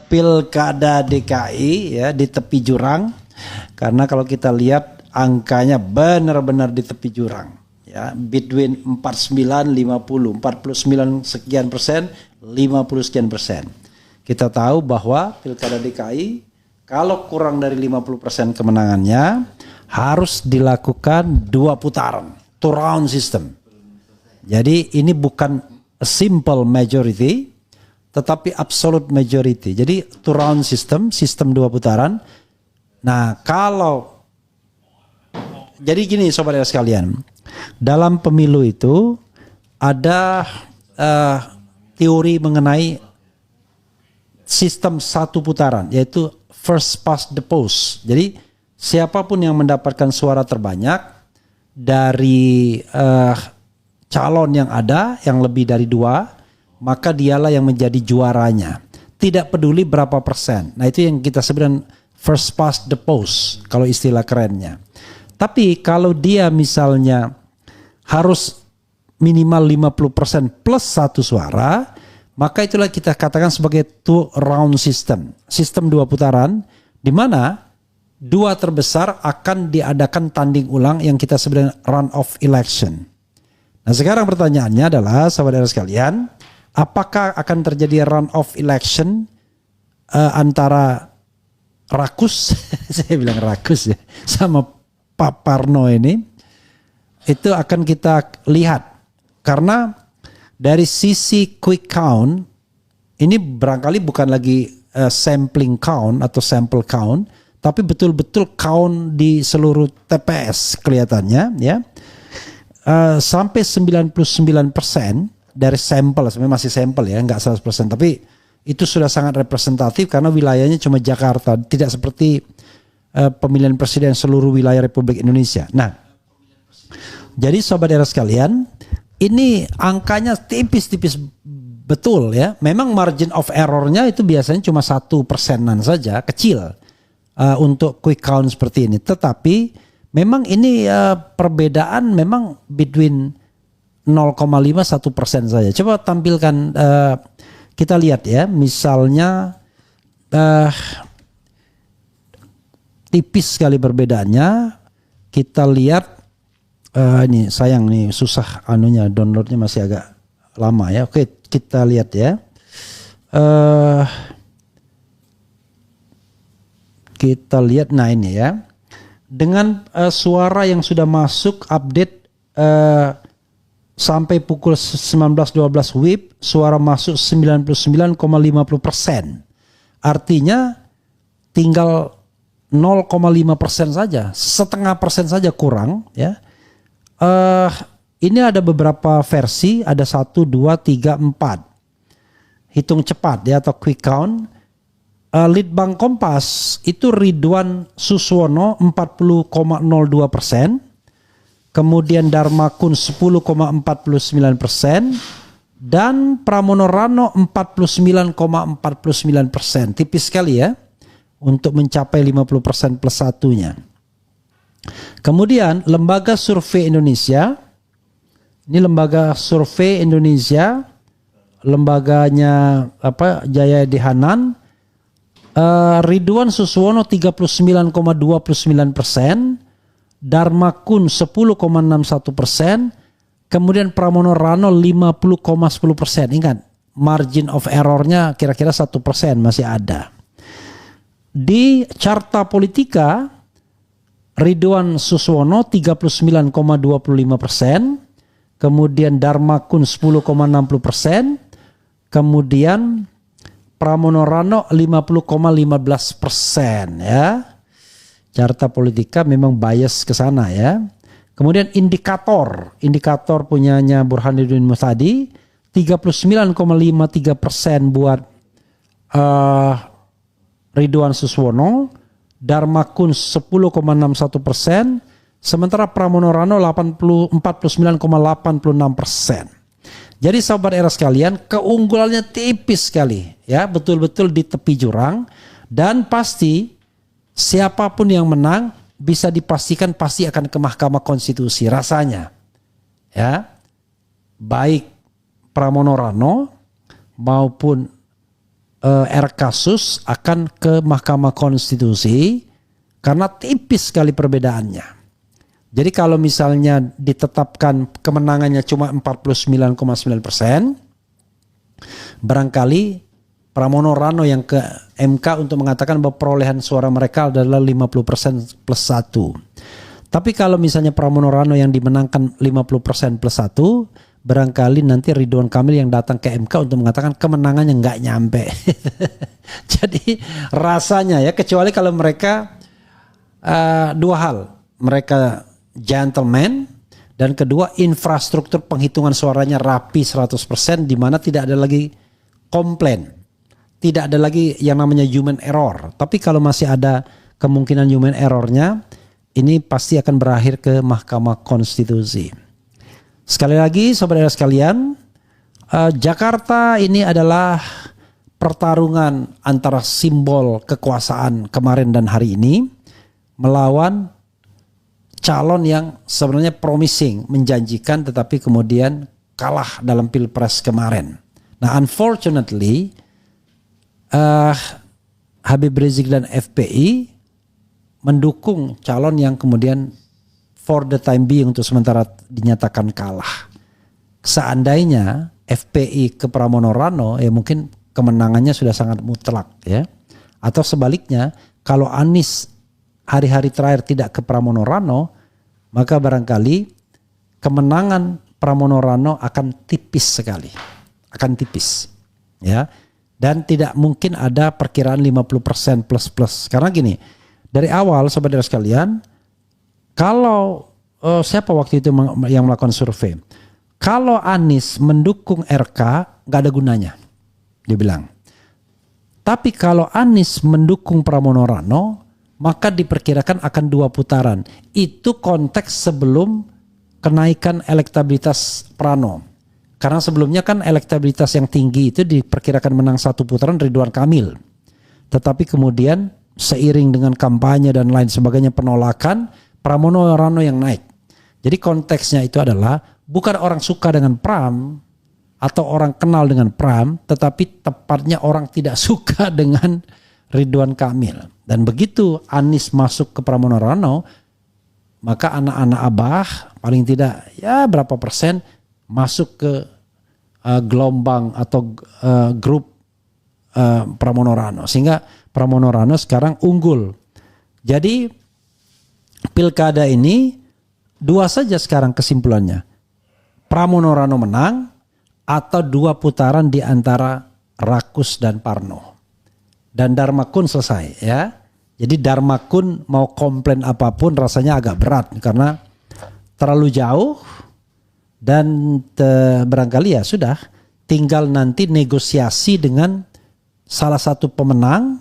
Pilkada DKI ya di tepi jurang, karena kalau kita lihat angkanya benar-benar di tepi jurang ya, between 49-50, 49 sekian persen, 50 sekian persen. Kita tahu bahwa Pilkada DKI kalau kurang dari 50% kemenangannya harus dilakukan 2 putaran, 2 round system. Jadi ini bukan a simple majority, tetapi absolute majority. Jadi 2 round system 2 putaran. Nah, jadi gini sobat sekalian, dalam pemilu itu ada teori mengenai sistem 1 putaran, yaitu first past the post. Jadi siapapun yang mendapatkan suara terbanyak dari calon yang ada, yang lebih dari 2, maka dialah yang menjadi juaranya. Tidak peduli berapa persen. Nah, itu yang kita sebutkan first past the post, kalau istilah kerennya. Tapi kalau dia misalnya harus minimal 50% plus 1 suara, maka itulah kita katakan sebagai 2 round system. Sistem 2 putaran, di mana 2 terbesar akan diadakan tanding ulang yang kita sebut run-off election. Nah, sekarang pertanyaannya adalah, saudara sekalian, apakah akan terjadi run-off election antara Rakus, saya bilang Rakus ya, sama Pak Parno ini? Itu akan kita lihat. Karena dari sisi quick count, ini barangkali bukan lagi sampling count atau sample count, tapi betul-betul count di seluruh TPS kelihatannya ya. Sampai 99% dari sampel, sebenarnya masih sampel ya, nggak 100%, tapi itu sudah sangat representatif karena wilayahnya cuma Jakarta, tidak seperti pemilihan presiden seluruh wilayah Republik Indonesia. Nah, jadi sobat daerah sekalian, ini angkanya tipis-tipis betul ya. Memang margin of errornya itu biasanya cuma 1%-an saja, kecil untuk quick count seperti ini. Tetapi memang ini perbedaan memang between 0,5-1% saja. Coba tampilkan, kita lihat ya, misalnya tipis sekali perbedaannya. Kita lihat ini sayang nih, susah anunya, downloadnya masih agak lama ya. Oke, kita lihat ya. Kita lihat, nah ini ya. Dengan suara yang sudah masuk update sampai pukul 19.12 WIB, suara masuk 99,50%. Artinya tinggal 0,5% saja, 0,5% saja kurang ya. Ini ada beberapa versi, ada 1, 2, 3, 4. Hitung cepat ya, atau quick count. Litbang Kompas itu Ridwan Suswono 40,02%. Kemudian Darmakun 10,49%. Dan Pramono Rano 49,49%. Tipis sekali ya, untuk mencapai 50% plus 1-nya. Kemudian Lembaga Survei Indonesia, ini Lembaga Survei Indonesia, lembaganya Jayadi Hanan, Ridwan Suswono 39,29%, Darmakun 10,61%, kemudian Pramono Rano 50,10%. Ingat, margin of errornya kira-kira 1% masih ada. Di Carta Politika, Ridwan Suswono 39,25%, kemudian Darmakun 10,60%, kemudian Pramono Rano 50,15% ya. Carta Politika memang bias ke sana ya. Kemudian indikator punyanya Burhanuddin Muhtadi 39,53% buat Ridwan Suswono, Darmakun 10,61%, sementara Pramono Rano 49,86%. Jadi sahabat era sekalian, keunggulannya tipis sekali ya, betul-betul di tepi jurang, dan pasti siapapun yang menang bisa dipastikan pasti akan ke Mahkamah Konstitusi rasanya. Ya. Baik Pramono Rano maupun kasus akan ke Mahkamah Konstitusi karena tipis sekali perbedaannya. Jadi kalau misalnya ditetapkan kemenangannya cuma 49,9%, barangkali Pramono Rano yang ke MK untuk mengatakan bahwa perolehan suara mereka adalah 50% plus 1. Tapi kalau misalnya Pramono Rano yang dimenangkan 50% plus 1, barangkali nanti Ridwan Kamil yang datang ke MK untuk mengatakan kemenangannya nggak nyampe. Jadi rasanya ya, kecuali kalau mereka dua hal, mereka gentleman, dan kedua infrastruktur penghitungan suaranya rapi 100%, di mana tidak ada lagi komplain, tidak ada lagi yang namanya human error. Tapi kalau masih ada kemungkinan human errornya, ini pasti akan berakhir ke Mahkamah Konstitusi. Sekali lagi saudara sekalian, Jakarta ini adalah pertarungan antara simbol kekuasaan kemarin dan hari ini melawan calon yang sebenarnya promising, menjanjikan, tetapi kemudian kalah dalam Pilpres kemarin. Nah, unfortunately Habib Rizik dan FPI mendukung calon yang kemudian for the time being untuk sementara dinyatakan kalah. Seandainya FPI ke Pramono Rano, ya mungkin kemenangannya sudah sangat mutlak ya. Atau sebaliknya, kalau Anies hari-hari terakhir tidak ke Pramono Rano, maka barangkali kemenangan Pramono Rano akan tipis sekali. Akan tipis. Ya. Dan tidak mungkin ada perkiraan 50% plus-plus. Karena gini, dari awal saudara sekalian, kalau siapa waktu itu yang melakukan survei, kalau Anies mendukung RK gak ada gunanya, dia bilang. Tapi kalau Anies mendukung Pramono Rano, maka diperkirakan akan 2 putaran. Itu konteks sebelum kenaikan elektabilitas Prano. Karena sebelumnya kan elektabilitas yang tinggi itu diperkirakan menang 1 putaran Ridwan Kamil. Tetapi kemudian seiring dengan kampanye dan lain sebagainya penolakan, Pramono Rano yang naik. Jadi konteksnya itu adalah bukan orang suka dengan Pram atau orang kenal dengan Pram, tetapi tepatnya orang tidak suka dengan Ridwan Kamil. Dan begitu Anies masuk ke Pramono Rano, maka anak-anak Abah paling tidak ya berapa persen masuk ke gelombang atau grup Pramono Rano. Sehingga Pramono Rano sekarang unggul. Jadi pilkada ini 2 saja sekarang kesimpulannya. Pramono Rano menang atau 2 putaran di antara Rakus dan Parno. Dan Darmakun selesai ya. Jadi Darmakun mau komplain apapun rasanya agak berat karena terlalu jauh dan barangkali ya sudah tinggal nanti negosiasi dengan salah satu pemenang,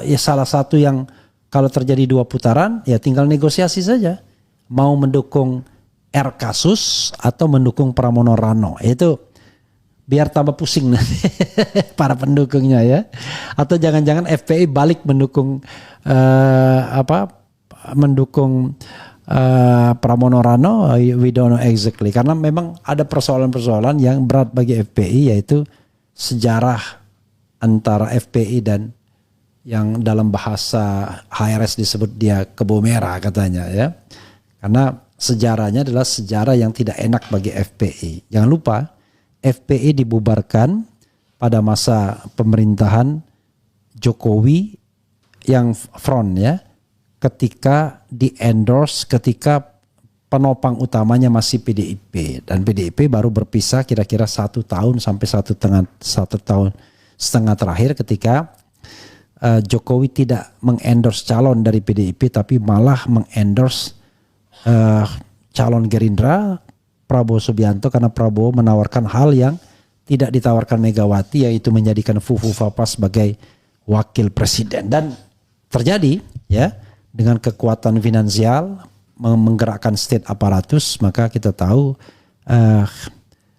ya salah satu yang kalau terjadi 2 putaran ya tinggal negosiasi saja mau mendukung R kasus atau mendukung Pramono Rano. Itu biar tambah pusing nanti para pendukungnya ya. Atau jangan-jangan FPI balik mendukung mendukung Pramono Rano, we don't know exactly. Karena memang ada persoalan-persoalan yang berat bagi FPI, yaitu sejarah antara FPI dan yang dalam bahasa HRS disebut dia kebo merah katanya ya. Karena sejarahnya adalah sejarah yang tidak enak bagi FPI. Jangan lupa FPI dibubarkan pada masa pemerintahan Jokowi yang front ya, ketika di-endorse ketika penopang utamanya masih PDIP, dan PDIP baru berpisah kira-kira 1 tahun sampai 1 tahun setengah terakhir ketika Jokowi tidak mengendorse calon dari PDIP tapi malah mengendorse calon Gerindra Prabowo Subianto, karena Prabowo menawarkan hal yang tidak ditawarkan Megawati, yaitu menjadikan Fufu Fapa sebagai wakil presiden. Dan terjadi ya, dengan kekuatan finansial menggerakkan state aparatus, maka kita tahu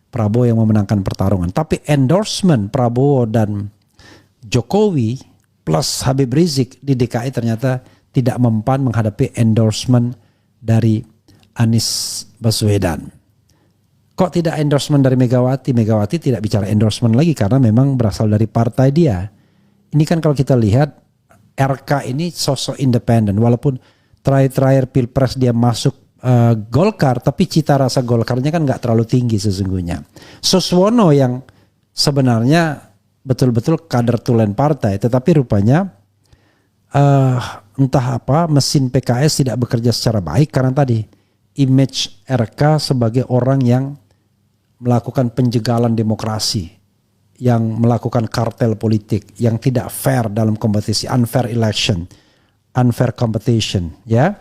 Prabowo yang memenangkan pertarungan. Tapi endorsement Prabowo dan Jokowi plus Habib Rizik di DKI ternyata tidak mempan menghadapi endorsement dari Anies Baswedan. Kok tidak endorsement dari Megawati? Megawati tidak bicara endorsement lagi karena memang berasal dari partai dia. Ini kan kalau kita lihat RK ini sosok independen. Walaupun terakhir Pilpres dia masuk Golkar, tapi cita rasa Golkarnya kan nggak terlalu tinggi sesungguhnya. Suswono yang sebenarnya betul-betul kader tulen partai, tetapi rupanya entah apa mesin PKS tidak bekerja secara baik karena tadi image RK sebagai orang yang melakukan penjegalan demokrasi, yang melakukan kartel politik, yang tidak fair dalam kompetisi, unfair election, unfair competition, ya.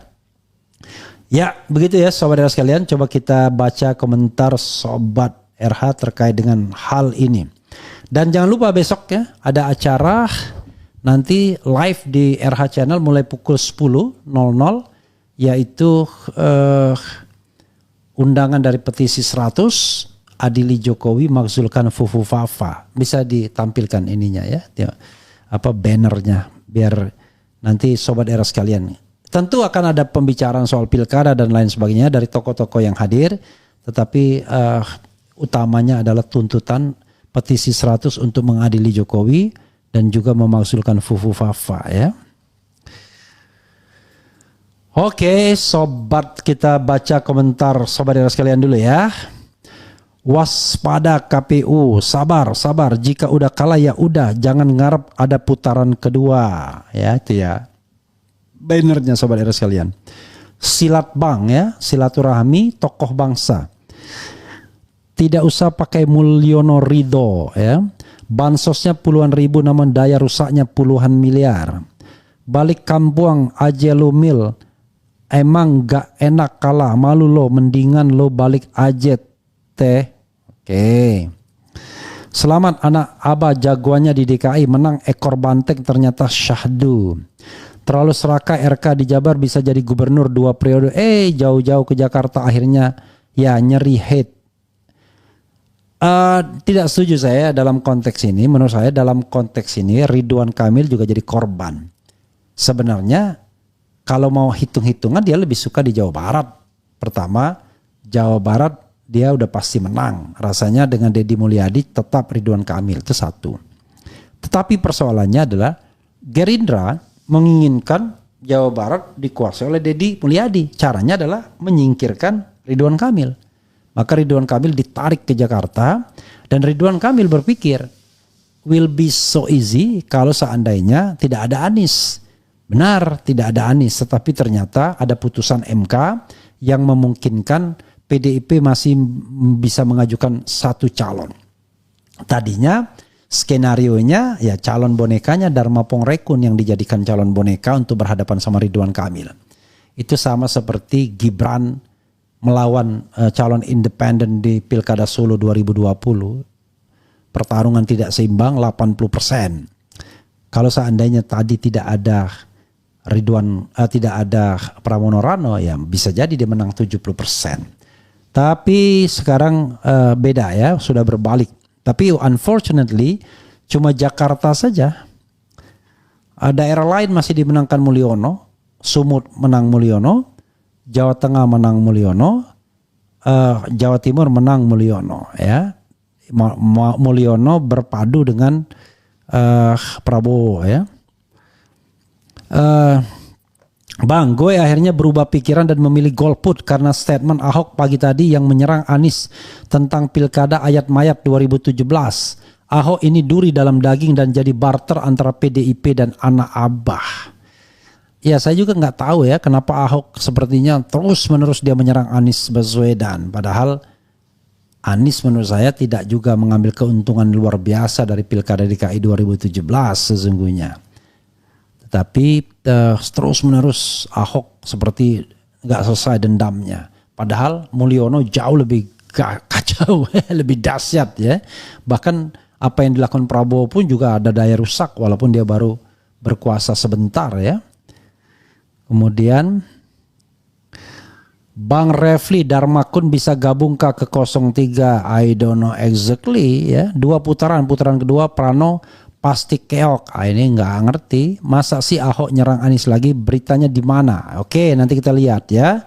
Ya, begitu ya saudara sekalian, coba kita baca komentar Sobat RH terkait dengan hal ini. Dan jangan lupa besok ya, ada acara nanti live di RH Channel mulai pukul 10.00, yaitu undangan dari petisi 100 adili Jokowi makzulkan Fufu Fafa. Bisa ditampilkan ininya ya, apa bannernya biar nanti sobat era sekalian. Tentu akan ada pembicaraan soal pilkada dan lain sebagainya dari tokoh-tokoh yang hadir, tetapi utamanya adalah tuntutan petisi 100 untuk mengadili Jokowi dan juga memakzulkan Fufu Fafa ya. Oke, sobat, kita baca komentar sobat era sekalian dulu ya. Waspada KPU, sabar, jika udah kalah ya udah, jangan ngarep ada putaran kedua. Ya, itu ya. Bannernya sobat era sekalian. Silat bang ya, silaturahmi tokoh bangsa. Tidak usah pakai Mulyono Ridho ya. Bansosnya puluhan ribu namun daya rusaknya puluhan miliar. Balik kampung aja lo mil. Emang gak enak kalah, malu lo, mendingan lo balik aja teh. Oke. Selamat anak abah jagoannya di DKI, menang ekor banteng ternyata syahdu. Terlalu serakah RK di Jabar bisa jadi gubernur 2 periode. Jauh-jauh ke Jakarta akhirnya ya nyeri hate. Tidak setuju saya dalam konteks ini. Menurut saya dalam konteks ini Ridwan Kamil juga jadi korban. Sebenarnya kalau mau hitung-hitungan dia lebih suka di Jawa Barat. Pertama, Jawa Barat dia udah pasti menang. Rasanya dengan Deddy Mulyadi tetap Ridwan Kamil, itu satu. Tetapi persoalannya adalah Gerindra menginginkan Jawa Barat dikuasai oleh Deddy Mulyadi. Caranya adalah menyingkirkan Ridwan Kamil. Maka Ridwan Kamil ditarik ke Jakarta dan Ridwan Kamil berpikir will be so easy kalau seandainya tidak ada Anies. Benar, tidak ada Anies, tetapi ternyata ada putusan MK yang memungkinkan PDIP masih bisa mengajukan satu calon. Tadinya skenarionya ya calon bonekanya Dharma Pongrekun yang dijadikan calon boneka untuk berhadapan sama Ridwan Kamil. Itu sama seperti Gibran melawan calon independen di Pilkada Solo 2020. Pertarungan tidak seimbang 80%. Kalau seandainya tadi tidak ada tidak ada Pramono Rano ya bisa jadi dia menang 70%. Tapi sekarang beda ya, sudah berbalik. Tapi unfortunately cuma Jakarta saja. Daerah lain masih dimenangkan Mulyono, Sumut menang Mulyono, Jawa Tengah menang Mulyono, Jawa Timur menang Mulyono ya. Mulyono berpadu dengan Prabowo ya. Bang, gue akhirnya berubah pikiran dan memilih golput karena statement Ahok pagi tadi yang menyerang Anies tentang pilkada ayat mayat 2017. Ahok ini duri dalam daging dan jadi barter antara PDIP dan anak abah. Ya saya juga nggak tahu ya kenapa Ahok sepertinya terus-menerus dia menyerang Anies Baswedan. Padahal Anies menurut saya tidak juga mengambil keuntungan luar biasa dari pilkada DKI 2017 sesungguhnya. Tapi terus menerus Ahok seperti nggak selesai dendamnya. Padahal Mulyono jauh lebih kacau, lebih dahsyat ya. Bahkan apa yang dilakukan Prabowo pun juga ada daya rusak walaupun dia baru berkuasa sebentar ya. Kemudian Bang Refli Darmakun bisa gabung ke 03, I don't know exactly ya. 2 putaran kedua Prano pasti keok. Ini nggak ngerti. Masa sih Ahok nyerang Anies lagi? Beritanya di mana? Oke, nanti kita lihat ya.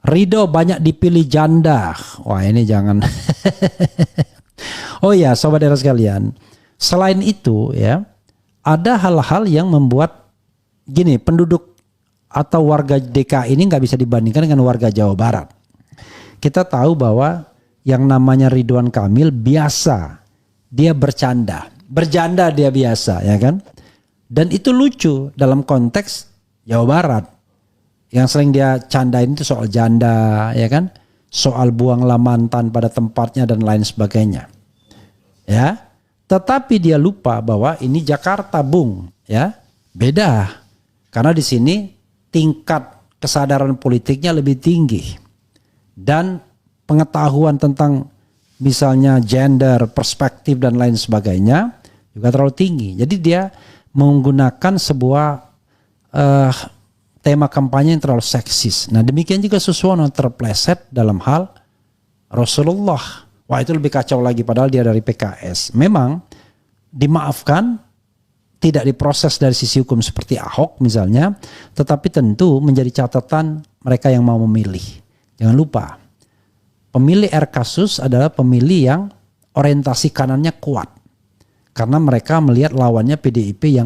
Ridho banyak dipilih janda. Wah ini jangan. Oh ya sobat era sekalian. Selain itu ya, ada hal-hal yang membuat gini, penduduk atau warga DKI ini nggak bisa dibandingkan dengan warga Jawa Barat. Kita tahu bahwa yang namanya Ridwan Kamil biasa, dia bercanda dia biasa ya kan. Dan itu lucu dalam konteks Jawa Barat. Yang sering dia candain itu soal janda ya kan, soal buanglah mantan pada tempatnya dan lain sebagainya. Ya, tetapi dia lupa bahwa ini Jakarta, Bung, ya. Beda. Karena di sini tingkat kesadaran politiknya lebih tinggi. Dan pengetahuan tentang misalnya gender, perspektif dan lain sebagainya juga terlalu tinggi. Jadi dia menggunakan sebuah tema kampanye yang terlalu seksis. Nah demikian juga Suswono terpleset dalam hal Rasulullah. Wah itu lebih kacau lagi padahal dia dari PKS. Memang dimaafkan, tidak diproses dari sisi hukum seperti Ahok misalnya. Tetapi tentu menjadi catatan mereka yang mau memilih. Jangan lupa, pemilih R kasus adalah pemilih yang orientasi kanannya kuat. Karena mereka melihat lawannya PDIP yang